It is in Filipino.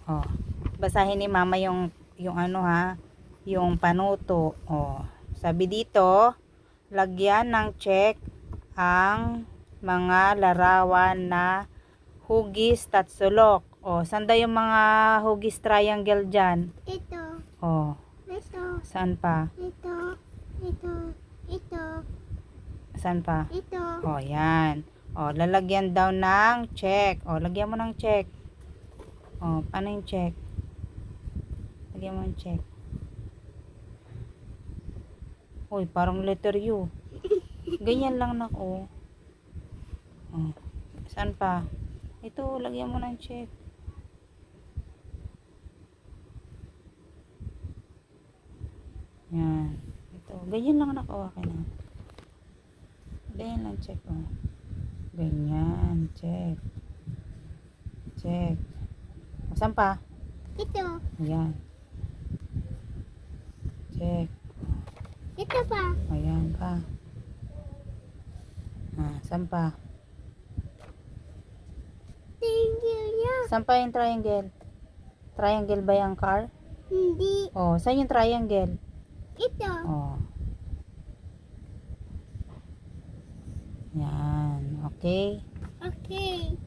Oh. Basahin ni mama yung ano ha, yung panuto. Oh. Sabi dito, lagyan ng check ang mga larawan na hugis tatsulok. Oh, saan daw yung mga hugis triangle dyan? Ito. Oh, Ito. saan pa? Ito. Ito. Ito. Saan pa? Ito. Oh, yan. Oh, lalagyan daw ng check. Oh, lagyan mo ng check. Oh, paano yung check? Lagyan mo ng check. Uy, parang letter U. Ganyan lang na, oh. Oh. Saan pa? Ito, lagyan mo ng check. Yan. Ito, ganyan lang na, oh, akin na. Ganyan lang, check, oh. Ganyan, check. Check. O, saan pa? Ito. Ayan. Check. Ito pa. Ayan pa. Ah, saan pa? Thank you ya. Saan pa yung triangle? Triangle ba yung car? Hindi. Oh, saan yung triangle? Ito. Oh. Yan. Okay. Okay.